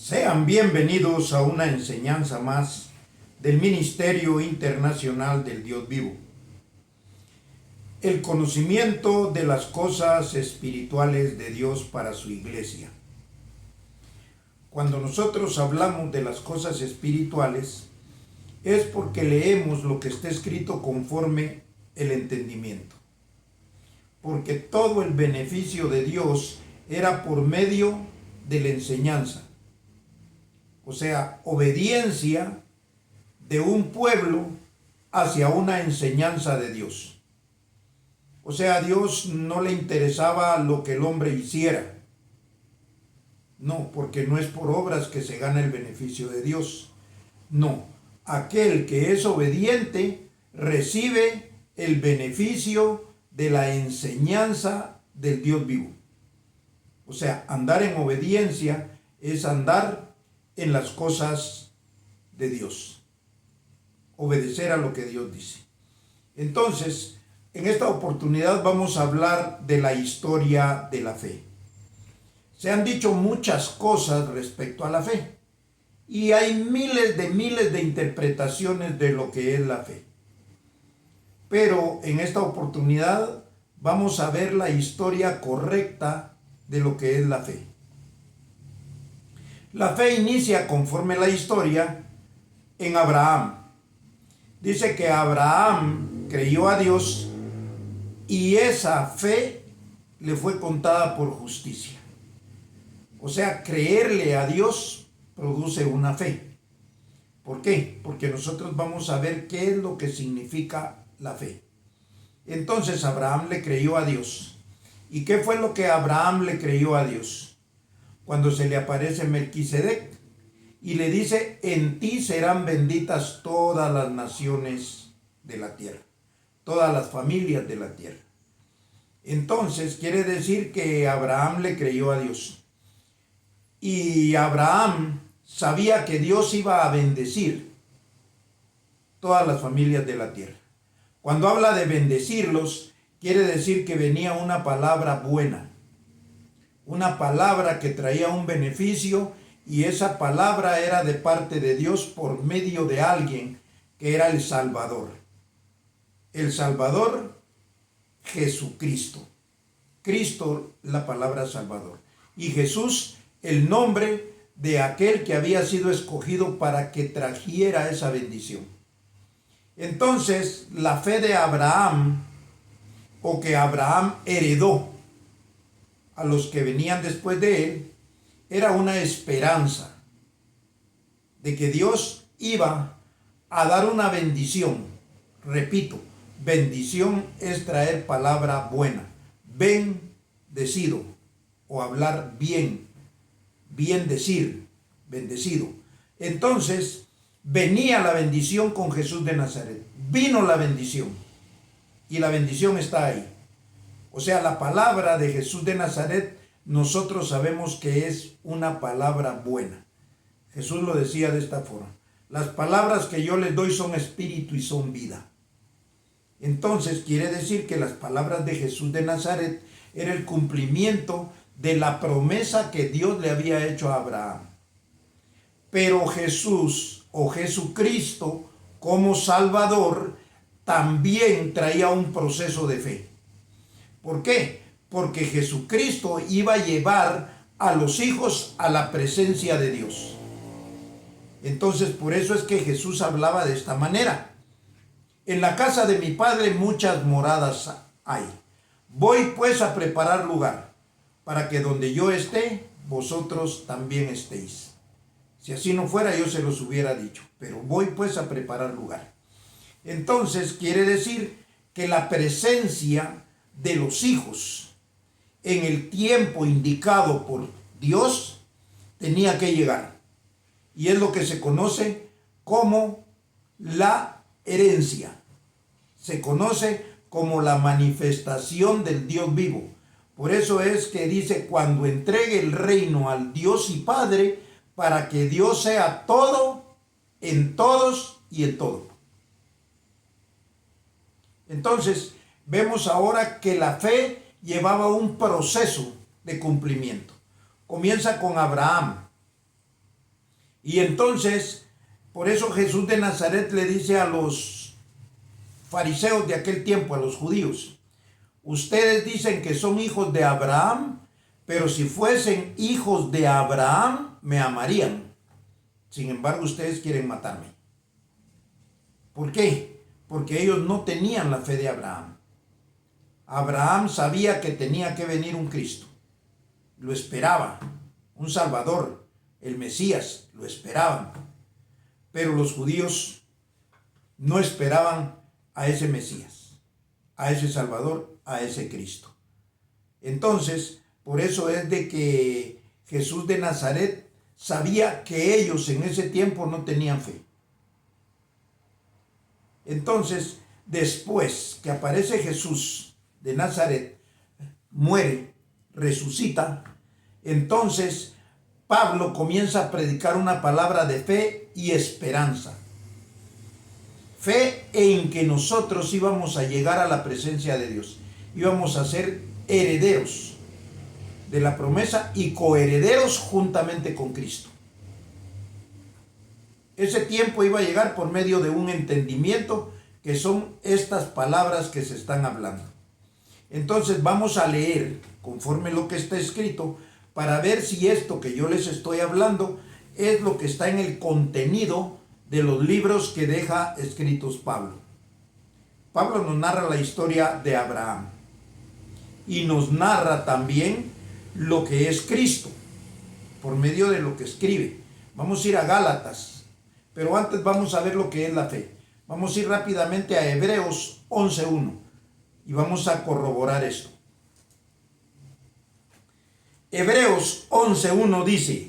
Sean bienvenidos a una enseñanza más del Ministerio Internacional del Dios Vivo. El conocimiento de las cosas espirituales de Dios para su iglesia. Cuando nosotros hablamos de las cosas espirituales, es porque leemos lo que está escrito conforme el entendimiento. Porque todo el beneficio de Dios era por medio de la enseñanza. O sea, obediencia de un pueblo hacia una enseñanza de Dios. O sea, a Dios no le interesaba lo que el hombre hiciera. No, porque no es por obras que se gana el beneficio de Dios. No, aquel que es obediente recibe el beneficio de la enseñanza del Dios vivo. O sea, andar en obediencia es andar en las cosas de Dios. Obedecer a lo que Dios dice. Entonces, en esta oportunidad vamos a hablar de la historia de la fe. Se han dicho muchas cosas respecto a la fe y hay miles de interpretaciones de lo que es la fe. Pero en esta oportunidad vamos a ver la historia correcta de lo que es la fe. La fe inicia conforme la historia en Abraham. Dice que Abraham creyó a Dios y esa fe le fue contada por justicia. O sea, creerle a Dios produce una fe. ¿Por qué? Porque nosotros vamos a ver qué es lo que significa la fe. Entonces Abraham le creyó a Dios. ¿Y qué fue lo que Abraham le creyó a Dios? Cuando se le aparece Melquisedec y le dice: en ti serán benditas todas las naciones de la tierra, todas las familias de la tierra. Entonces quiere decir que Abraham le creyó a Dios. Y Abraham sabía que Dios iba a bendecir todas las familias de la tierra. Cuando habla de bendecirlos, quiere decir que venía una palabra buena, una palabra que traía un beneficio, y esa palabra era de parte de Dios por medio de alguien que era el Salvador. El Salvador, Jesucristo. Cristo, la palabra Salvador. Y Jesús, el nombre de aquel que había sido escogido para que trajera esa bendición. Entonces, la fe de Abraham, o que Abraham heredó a los que venían después de él, era una esperanza de que Dios iba a dar una bendición. Repito, bendición es traer palabra buena, bendecido, o hablar bien, bien decir, bendecido. Entonces, venía la bendición con Jesús de Nazaret. Vino la bendición y la bendición está ahí. O sea, la palabra de Jesús de Nazaret, nosotros sabemos que es una palabra buena. Jesús lo decía de esta forma: las palabras que yo les doy son espíritu y son vida. Entonces quiere decir que las palabras de Jesús de Nazaret era el cumplimiento de la promesa que Dios le había hecho a Abraham. Pero Jesús, o Jesucristo, como Salvador, también traía un proceso de fe. ¿Por qué? Porque Jesucristo iba a llevar a los hijos a la presencia de Dios. Entonces, por eso es que Jesús hablaba de esta manera: en la casa de mi Padre muchas moradas hay. Voy pues a preparar lugar, para que donde yo esté, vosotros también estéis. Si así no fuera, yo se los hubiera dicho, pero voy pues a preparar lugar. Entonces, quiere decir que la presencia de los hijos en el tiempo indicado por Dios tenía que llegar. Y es lo que se conoce como la herencia. Se conoce como la manifestación del Dios vivo. Por eso es que dice: cuando entregue el reino al Dios y Padre, para que Dios sea todo, en todos y en todo. Entonces, vemos ahora que la fe llevaba un proceso de cumplimiento. Comienza con Abraham. Y entonces, por eso Jesús de Nazaret le dice a los fariseos de aquel tiempo, a los judíos: ustedes dicen que son hijos de Abraham, pero si fuesen hijos de Abraham, me amarían. Sin embargo, ustedes quieren matarme. ¿Por qué? Porque ellos no tenían la fe de Abraham. Abraham sabía que tenía que venir un Cristo. Lo esperaba, un Salvador, el Mesías, lo esperaban. Pero los judíos no esperaban a ese Mesías, a ese Salvador, a ese Cristo. Entonces, por eso es de que Jesús de Nazaret sabía que ellos en ese tiempo no tenían fe. Entonces, después que aparece Jesús de Nazaret, muere, resucita, entonces Pablo comienza a predicar una palabra de fe y esperanza. Fe en que nosotros íbamos a llegar a la presencia de Dios, íbamos a ser herederos de la promesa y coherederos juntamente con Cristo. Ese tiempo iba a llegar por medio de un entendimiento, que son estas palabras que se están hablando. Entonces vamos a leer conforme lo que está escrito para ver si esto que yo les estoy hablando es lo que está en el contenido de los libros que deja escritos Pablo. Pablo nos narra la historia de Abraham y nos narra también lo que es Cristo por medio de lo que escribe. Vamos a ir a Gálatas, pero antes vamos a ver lo que es la fe. Vamos a ir rápidamente a Hebreos 11:1 y vamos a corroborar esto. Hebreos 11:1 dice: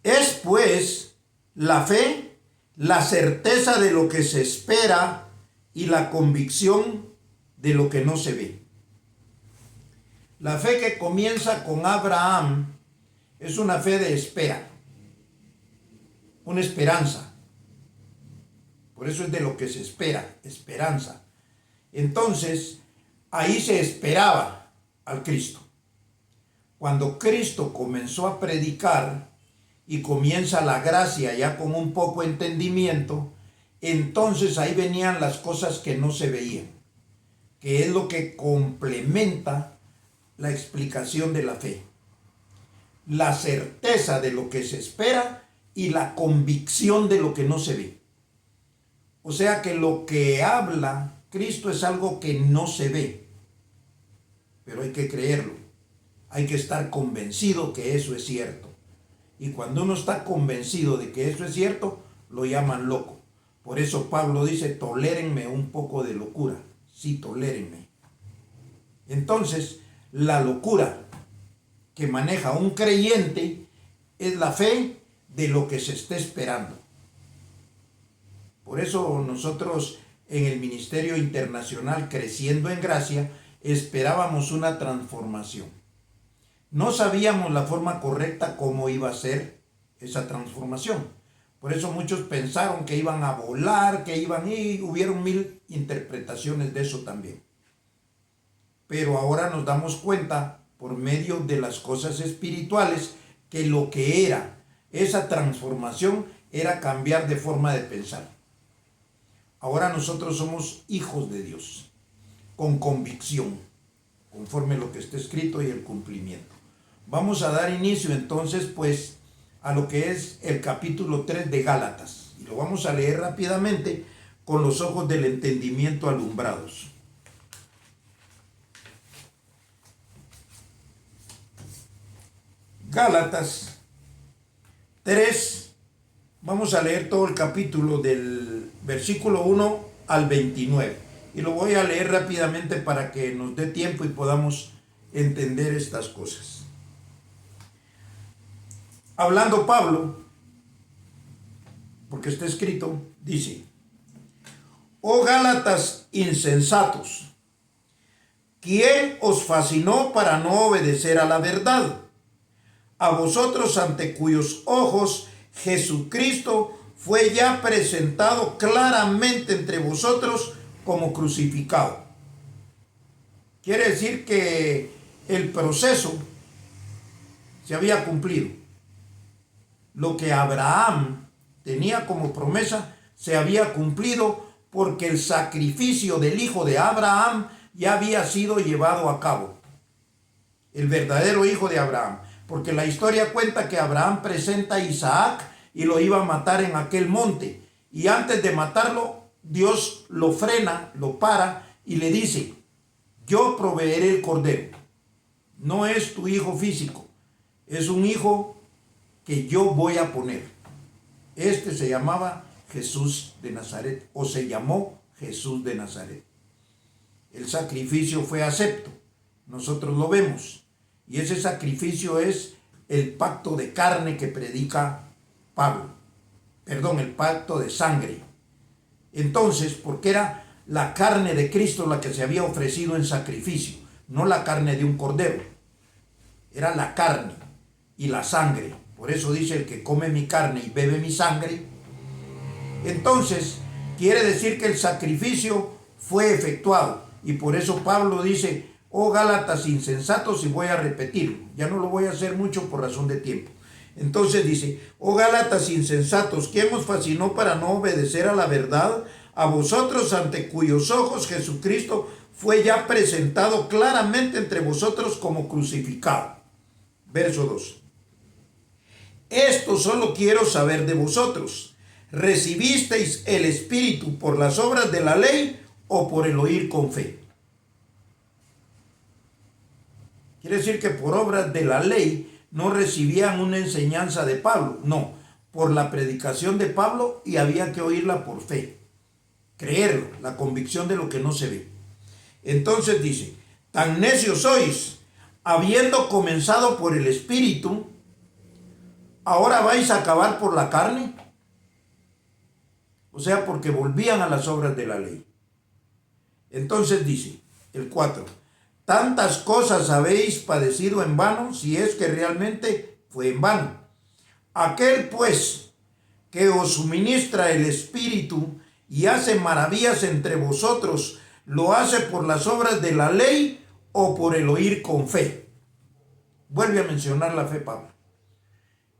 es pues la fe, la certeza de lo que se espera y la convicción de lo que no se ve. La fe que comienza con Abraham es una fe de espera, una esperanza. Por eso es de lo que se espera, esperanza. Entonces, ahí se esperaba al Cristo. Cuando Cristo comenzó a predicar y comienza la gracia ya con un poco entendimiento, entonces ahí venían las cosas que no se veían, que es lo que complementa la explicación de la fe. La certeza de lo que se espera y la convicción de lo que no se ve. O sea que lo que habla Cristo es algo que no se ve, pero hay que creerlo. Hay que estar convencido que eso es cierto. Y cuando uno está convencido de que eso es cierto, lo llaman loco. Por eso Pablo dice: tolérenme un poco de locura. Sí, tolérenme. Entonces, la locura que maneja un creyente es la fe de lo que se está esperando. Por eso nosotros en el Ministerio Internacional Creciendo en Gracia esperábamos una transformación. No sabíamos la forma correcta cómo iba a ser esa transformación. Por eso muchos pensaron que iban a volar, que iban, y hubieron 1000 interpretaciones de eso también. Pero ahora nos damos cuenta, por medio de las cosas espirituales, que lo que era esa transformación era cambiar de forma de pensar. Ahora nosotros somos hijos de Dios, con convicción, conforme lo que está escrito y el cumplimiento. Vamos a dar inicio entonces pues a lo que es el capítulo 3 de Gálatas. Y lo vamos a leer rápidamente con los ojos del entendimiento alumbrados. Gálatas 3, vamos a leer todo el capítulo del versículo 1 al 29. Y lo voy a leer rápidamente para que nos dé tiempo y podamos entender estas cosas. Hablando Pablo, porque está escrito, dice: oh Gálatas insensatos, ¿quién os fascinó para no obedecer a la verdad? A vosotros ante cuyos ojos Jesucristo fue ya presentado claramente entre vosotros como crucificado. Quiere decir que el proceso se había cumplido. lo que Abraham tenía como promesa se había cumplido, porque el sacrificio del hijo de Abraham ya había sido llevado a cabo. El verdadero hijo de Abraham. Porque la historia cuenta que Abraham presenta a Isaac y lo iba a matar en aquel monte. Y antes de matarlo, Dios lo frena, lo para y le dice: yo proveeré el cordero. No es tu hijo físico, es un hijo que yo voy a poner. Este se llamaba Jesús de Nazaret, o se llamó Jesús de Nazaret. El sacrificio fue acepto, nosotros lo vemos, y ese sacrificio es el pacto de carne que predica Pablo, el pacto de sangre. Entonces, porque era la carne de Cristo la que se había ofrecido en sacrificio, no la carne de un cordero, era la carne y la sangre. Por eso dice: el que come mi carne y bebe mi sangre. Entonces, quiere decir que el sacrificio fue efectuado. Y por eso Pablo dice: oh Gálatas insensatos, y voy a repetirlo. Ya no lo voy a hacer mucho por razón de tiempo. Entonces dice: oh Gálatas insensatos, ¿quién os fascinó para no obedecer a la verdad? A vosotros, ante cuyos ojos Jesucristo fue ya presentado claramente entre vosotros como crucificado. Verso 2. Esto solo quiero saber de vosotros: ¿recibisteis el Espíritu por las obras de la ley o por el oír con fe? Quiere decir que por obras de la ley no recibían una enseñanza de Pablo, no, por la predicación de Pablo, y había que oírla por fe, creerlo, la convicción de lo que no se ve. Entonces dice: tan necios sois, habiendo comenzado por el Espíritu, ¿ahora vais a acabar por la carne? O sea, porque volvían a las obras de la ley. Entonces dice el 4: tantas cosas habéis padecido en vano, si es que realmente fue en vano. Aquel pues que os suministra el Espíritu y hace maravillas entre vosotros, ¿lo hace por las obras de la ley o por el oír con fe? Vuelve a mencionar la fe Pablo.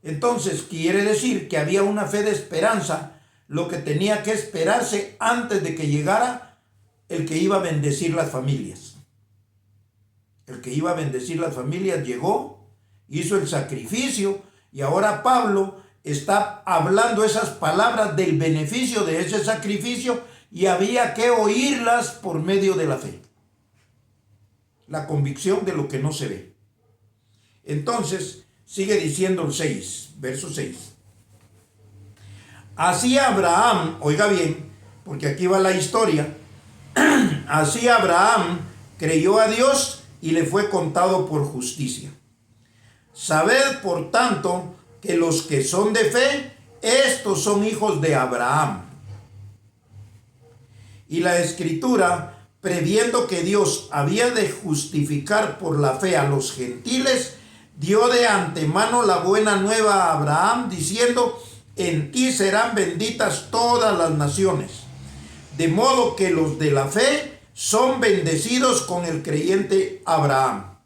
Entonces quiere decir que había una fe de esperanza, lo que tenía que esperarse antes de que llegara el que iba a bendecir las familias. El que iba a bendecir las familias llegó, hizo el sacrificio, y ahora Pablo está hablando esas palabras del beneficio de ese sacrificio, y había que oírlas por medio de la fe. La convicción de lo que no se ve. Entonces, sigue diciendo el 6, verso 6. Así Abraham, oiga bien, porque aquí va la historia, así Abraham creyó a Dios y le fue contado por justicia. Sabed, por tanto, que los que son de fe, estos son hijos de Abraham. Y la Escritura, previendo que Dios había de justificar por la fe a los gentiles, dio de antemano la buena nueva a Abraham, diciendo: en ti serán benditas todas las naciones. De modo que los de la fe son bendecidos con el creyente Abraham.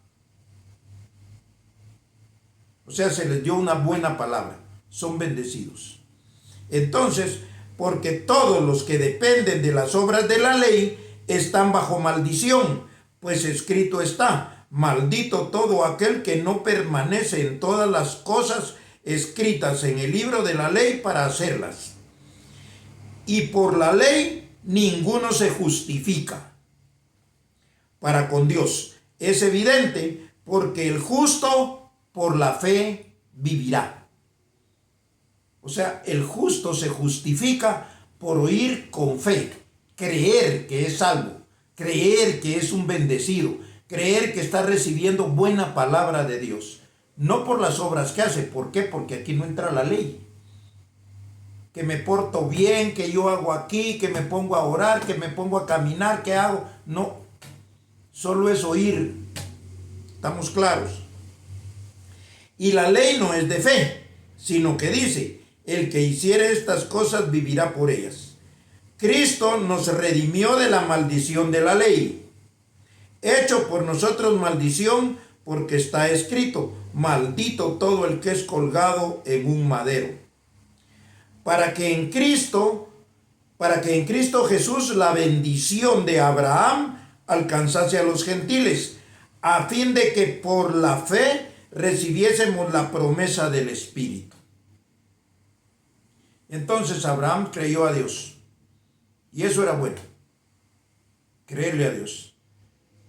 O sea, se les dio una buena palabra. Son bendecidos. Entonces, porque todos los que dependen de las obras de la ley están bajo maldición, pues escrito está: maldito todo aquel que no permanece en todas las cosas escritas en el libro de la ley para hacerlas. Y por la ley ninguno se justifica para con Dios. Es evidente, porque el justo por la fe vivirá. O sea, el justo se justifica por oír con fe, creer que es salvo, creer que es un bendecido, creer que está recibiendo buena palabra de Dios. No por las obras que hace. ¿Por qué? Porque aquí no entra la ley. Que me porto bien, que yo hago aquí, que me pongo a orar, que me pongo a caminar, que hago. No, solo es oír. ¿Estamos claros? Y la ley no es de fe, sino que dice: el que hiciere estas cosas vivirá por ellas. Cristo nos redimió de la maldición de la ley, hecho por nosotros maldición, porque está escrito: maldito todo el que es colgado en un madero. Para que en Cristo Jesús la bendición de Abraham alcanzase a los gentiles, a fin de que por la fe recibiésemos la promesa del Espíritu. Entonces Abraham creyó a Dios, y eso era bueno, creerle a Dios.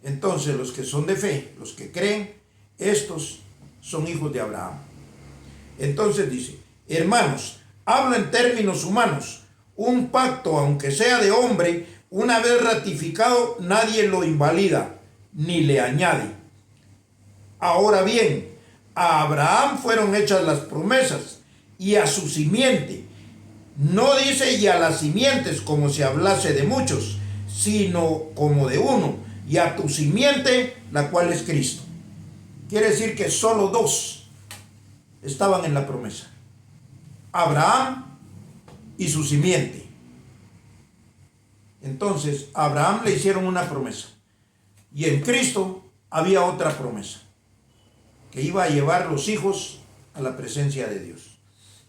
Entonces los que son de fe, los que creen, estos son hijos de Abraham. Entonces dice: hermanos, hablo en términos humanos. Un pacto, aunque sea de hombre, una vez ratificado, nadie lo invalida ni le añade. Ahora bien, a Abraham fueron hechas las promesas, y a su simiente. No dice y a las simientes como si hablase de muchos, sino como de uno, y a tu simiente, la cual es Cristo. Quiere decir que solo dos estaban en la promesa: Abraham y su simiente. Entonces a Abraham le hicieron una promesa, y en Cristo había otra promesa, que iba a llevar los hijos a la presencia de Dios.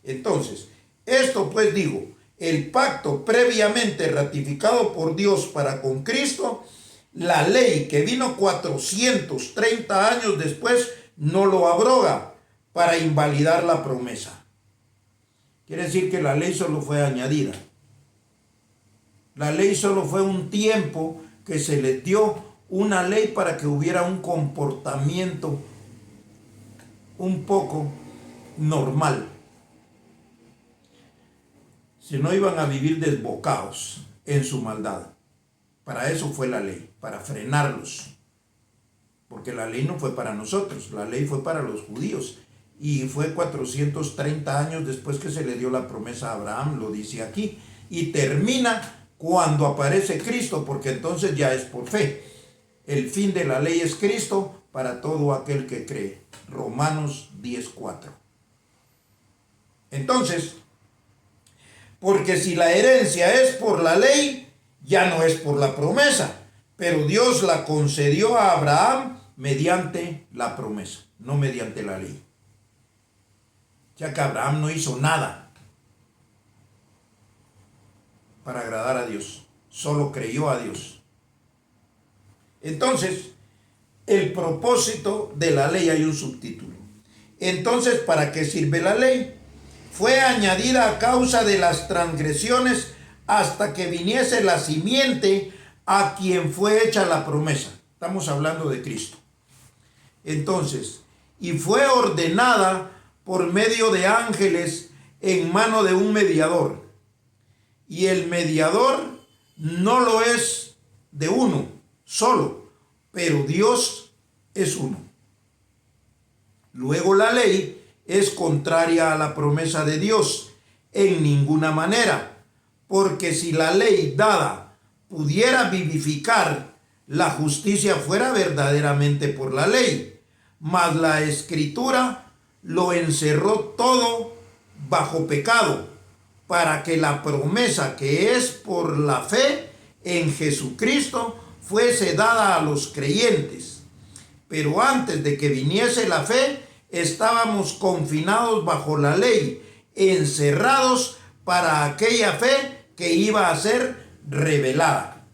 Entonces, esto pues digo, el pacto previamente ratificado por Dios para con Cristo, la ley que vino 430 años después no lo abroga para invalidar la promesa. Quiere decir que la ley solo fue añadida. La ley solo fue un tiempo que se le dio una ley para que hubiera un comportamiento un poco normal. Si no, iban a vivir desbocados en su maldad. Para eso fue la ley, para frenarlos. Porque la ley no fue para nosotros, la ley fue para los judíos. Y fue 430 años después que se le dio la promesa a Abraham, lo dice aquí. Y termina cuando aparece Cristo, porque entonces ya es por fe. El fin de la ley es Cristo para todo aquel que cree. Romanos 10:4. Entonces, porque si la herencia es por la ley, ya no es por la promesa, pero Dios la concedió a Abraham mediante la promesa, no mediante la ley. Ya que Abraham no hizo nada para agradar a Dios, solo creyó a Dios. Entonces, el propósito de la ley, hay un subtítulo. Entonces, ¿para qué sirve la ley? Fue añadida a causa de las transgresiones hasta que viniese la simiente a quien fue hecha la promesa. Estamos hablando de Cristo. Entonces, y fue ordenada por medio de ángeles en mano de un mediador. Y el mediador no lo es de uno solo, pero Dios es uno. Luego la ley es contraria a la promesa de Dios en ninguna manera, porque si la ley dada pudiera vivificar, la justicia fuera verdaderamente por la ley, mas la Escritura lo encerró todo bajo pecado, para que la promesa que es por la fe en Jesucristo fuese dada a los creyentes. Pero antes de que viniese la fe, estábamos confinados bajo la ley, encerrados para aquella fe que iba a ser revelada.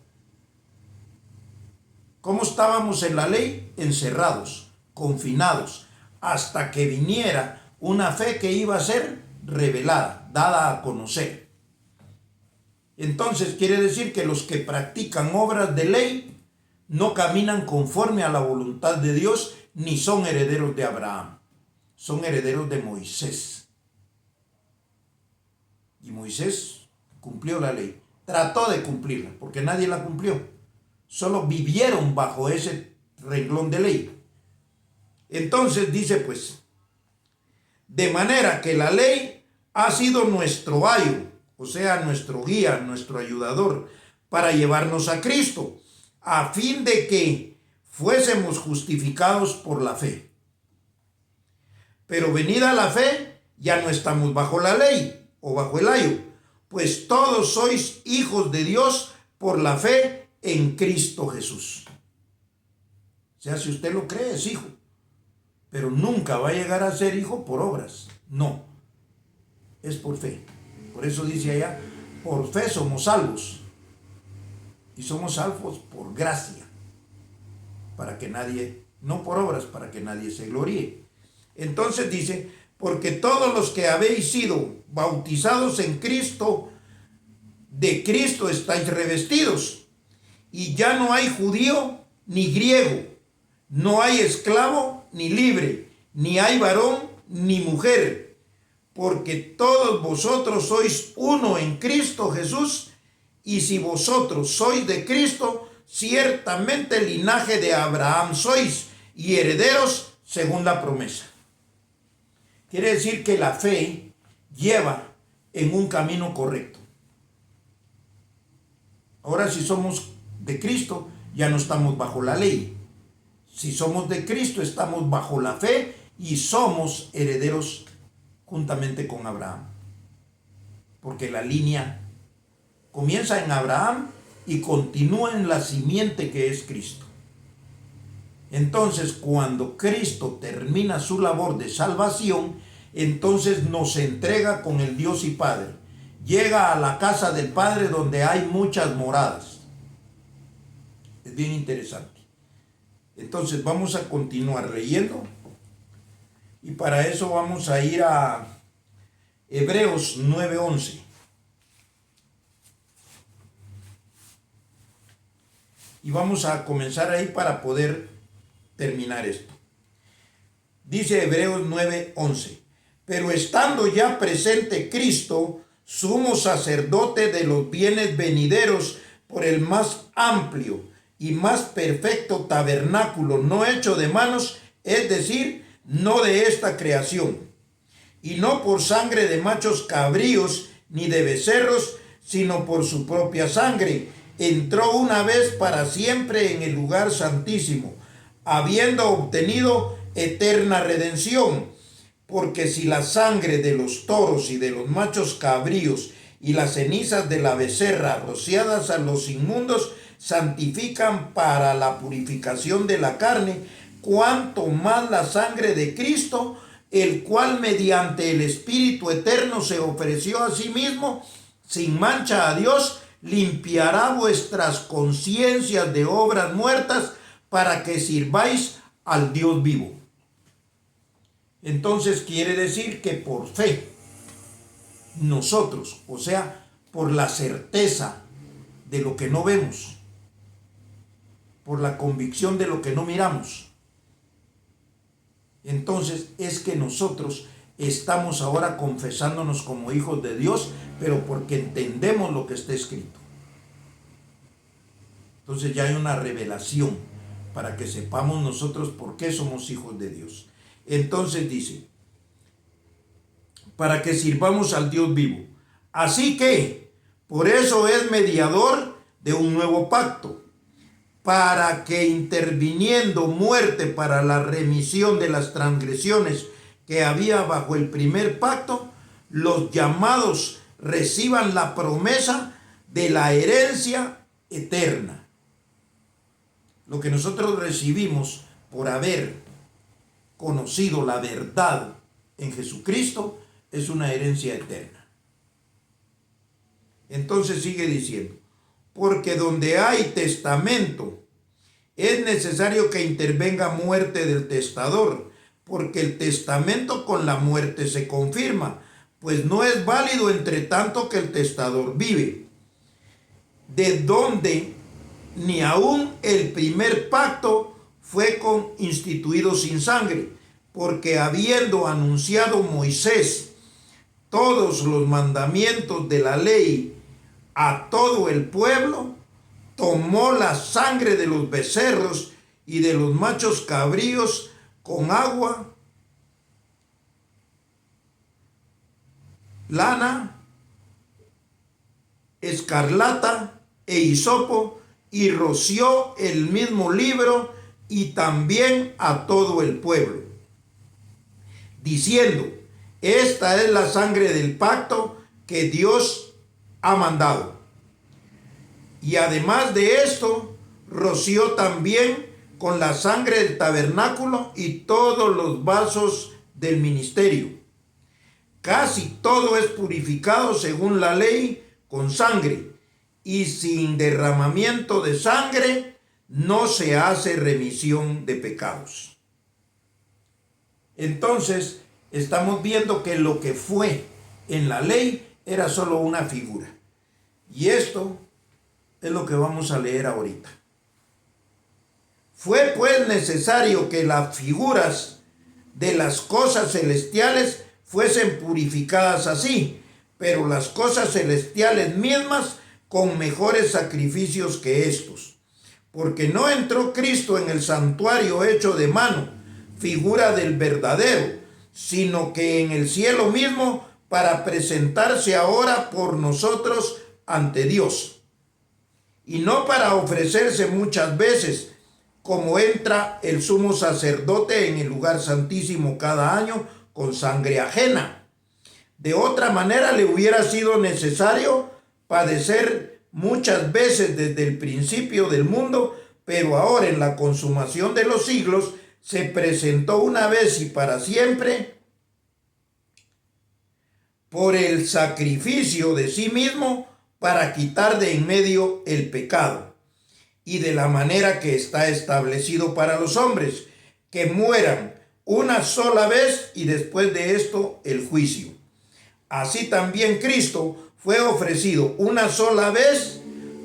¿Cómo estábamos en la ley? Encerrados, confinados, hasta que viniera una fe que iba a ser revelada, dada a conocer. Entonces quiere decir que los que practican obras de ley no caminan conforme a la voluntad de Dios, ni son herederos de Abraham, son herederos de Moisés. Y Moisés cumplió la ley, trató de cumplirla, porque nadie la cumplió. Solo vivieron bajo ese renglón de ley. Entonces dice pues, de manera que la ley ha sido nuestro ayo, o sea, nuestro guía, nuestro ayudador, para llevarnos a Cristo, a fin de que fuésemos justificados por la fe. Pero venida la fe, ya no estamos bajo la ley o bajo el ayo, pues todos sois hijos de Dios por la fe en Cristo Jesús. O sea, si usted lo cree, es hijo. pero nunca va a llegar a ser hijo por obras. No, es por fe. Por eso dice allá, por fe somos salvos. Y somos salvos por gracia, para que nadie, no por obras, para que nadie se gloríe. Entonces dice, porque todos los que habéis sido bautizados en Cristo, de Cristo estáis revestidos. Y ya no hay judío ni griego, no hay esclavo ni libre, ni hay varón ni mujer, porque todos vosotros sois uno en Cristo Jesús. Y si vosotros sois de Cristo, ciertamente linaje de Abraham sois y herederos según la promesa. Quiere decir que la fe lleva en un camino correcto. Ahora, si somos de Cristo, ya no estamos bajo la ley. Si somos de Cristo, estamos bajo la fe y somos herederos juntamente con Abraham. Porque la línea comienza en Abraham y continúa en la simiente que es Cristo. Entonces, cuando Cristo termina su labor de salvación, entonces nos entrega con el Dios y Padre. Llega a la casa del Padre donde hay muchas moradas. Es bien interesante. Entonces, vamos a continuar leyendo. Y para eso vamos a ir a Hebreos 9:11. Y vamos a comenzar ahí para poder terminar esto. Dice Hebreos 9:11. Pero estando ya presente Cristo, sumo sacerdote de los bienes venideros, por el más amplio y más perfecto tabernáculo, no hecho de manos, es decir, no de esta creación, y no por sangre de machos cabríos ni de becerros, sino por su propia sangre, entró una vez para siempre en el lugar santísimo, habiendo obtenido eterna redención. Porque si la sangre de los toros y de los machos cabríos y las cenizas de la becerra rociadas a los inmundos santifican para la purificación de la carne, cuanto más la sangre de Cristo, el cual mediante el Espíritu eterno se ofreció a sí mismo sin mancha a Dios, limpiará vuestras conciencias de obras muertas para que sirváis al Dios vivo. Entonces quiere decir que por fe, nosotros, o sea, por la certeza de lo que no vemos, por la convicción de lo que no miramos, entonces es que nosotros estamos ahora confesándonos como hijos de Dios, pero porque entendemos lo que está escrito. Entonces ya hay una revelación para que sepamos nosotros por qué somos hijos de Dios. Entonces dice, para que sirvamos al Dios vivo. Así que, por eso es mediador de un nuevo pacto, para que interviniendo muerte para la remisión de las transgresiones que había bajo el primer pacto, los llamados reciban la promesa de la herencia eterna. Lo que nosotros recibimos por haber conocido la verdad en Jesucristo es una herencia eterna. Entonces sigue diciendo, porque donde hay testamento es necesario que intervenga muerte del testador, porque el testamento con la muerte se confirma, pues no es válido entre tanto que el testador vive, de donde ni aun el primer pacto fue instituido sin sangre, porque habiendo anunciado Moisés todos los mandamientos de la ley a todo el pueblo, tomó la sangre de los becerros y de los machos cabríos con agua, lana, escarlata e hisopo, y roció el mismo libro y también a todo el pueblo, diciendo, esta es la sangre del pacto que Dios ha mandado. Y además de esto, roció también con la sangre del tabernáculo y todos los vasos del ministerio. Casi todo es purificado según la ley con sangre, y sin derramamiento de sangre no se hace remisión de pecados. Entonces, estamos viendo que lo que fue en la ley era solo una figura. Y esto es lo que vamos a leer ahorita. Fue pues necesario que las figuras de las cosas celestiales fuesen purificadas así, pero las cosas celestiales mismas con mejores sacrificios que estos. Porque no entró Cristo en el santuario hecho de mano, figura del verdadero, sino que en el cielo mismo, para presentarse ahora por nosotros ante Dios. Y no para ofrecerse muchas veces, como entra el sumo sacerdote en el lugar santísimo cada año con sangre ajena. De otra manera le hubiera sido necesario padecer muchas veces desde el principio del mundo, pero ahora en la consumación de los siglos se presentó una vez y para siempre por el sacrificio de sí mismo para quitar de en medio el pecado, y de la manera que está establecido para los hombres, que mueran una sola vez y después de esto el juicio. Así también Cristo fue ofrecido una sola vez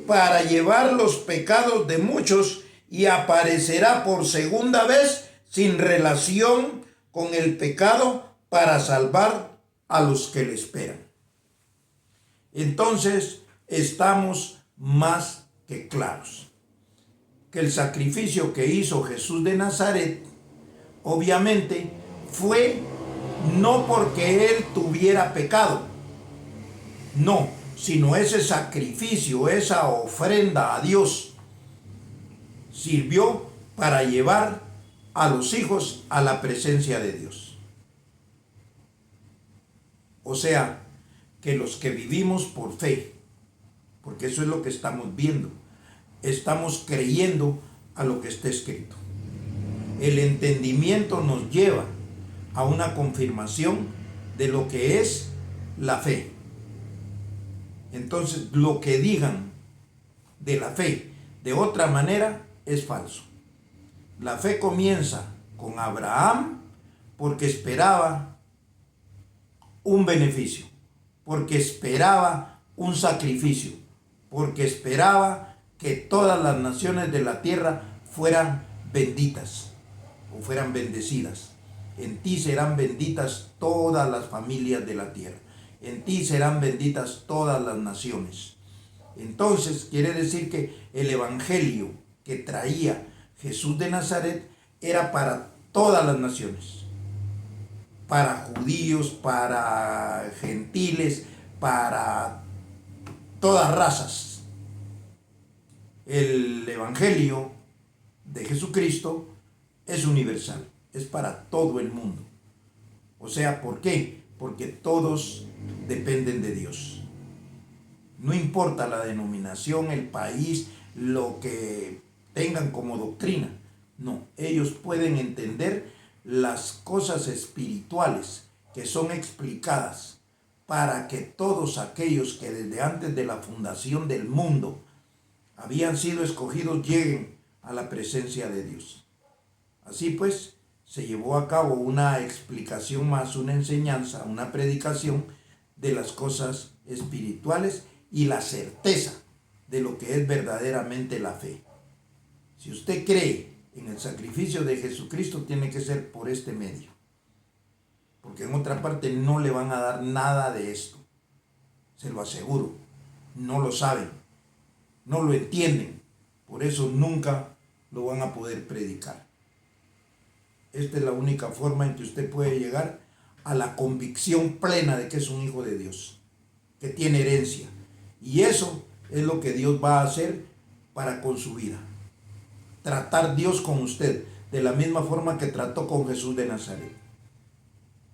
para llevar los pecados de muchos y aparecerá por segunda vez sin relación con el pecado para salvar a los que le esperan. Entonces estamos más que claros que el sacrificio que hizo Jesús de Nazaret obviamente fue no porque él tuviera pecado, no, sino ese sacrificio, esa ofrenda a Dios sirvió para llevar a los hijos a la presencia de Dios. O sea, que los que vivimos por fe, porque eso es lo que estamos viendo, estamos creyendo a lo que está escrito. El entendimiento nos lleva a una confirmación de lo que es la fe. Entonces, lo que digan de la fe de otra manera es falso. La fe comienza con Abraham porque esperaba un beneficio, porque esperaba un sacrificio, porque esperaba que todas las naciones de la tierra fueran benditas o fueran bendecidas. En ti serán benditas todas las familias de la tierra. En ti serán benditas todas las naciones. Entonces quiere decir que el evangelio que traía Jesús de Nazaret era para todas las naciones. Para judíos, para gentiles, para todas razas. El evangelio de Jesucristo es universal, es para todo el mundo. O sea, ¿por qué? Porque todos dependen de Dios. No importa la denominación, el país, lo que tengan como doctrina. No, ellos pueden entender las cosas espirituales que son explicadas para que todos aquellos que desde antes de la fundación del mundo habían sido escogidos lleguen a la presencia de Dios. Así pues, se llevó a cabo una explicación más, una enseñanza, una predicación de las cosas espirituales y la certeza de lo que es verdaderamente la fe. Si usted cree en el sacrificio de Jesucristo, tiene que ser por este medio, porque en otra parte no le van a dar nada de esto, se lo aseguro. No lo saben, no lo entienden, por eso nunca lo van a poder predicar. Esta es la única forma en que usted puede llegar a la convicción plena de que es un hijo de Dios, que tiene herencia. Y eso es lo que Dios va a hacer para con su vida. Tratar Dios con usted de la misma forma que trató con Jesús de Nazaret.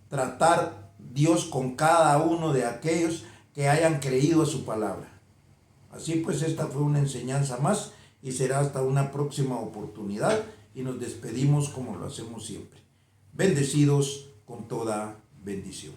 Tratar Dios con cada uno de aquellos que hayan creído a su palabra. Así pues, esta fue una enseñanza más y será hasta una próxima oportunidad y nos despedimos como lo hacemos siempre. Bendecidos con toda bendición.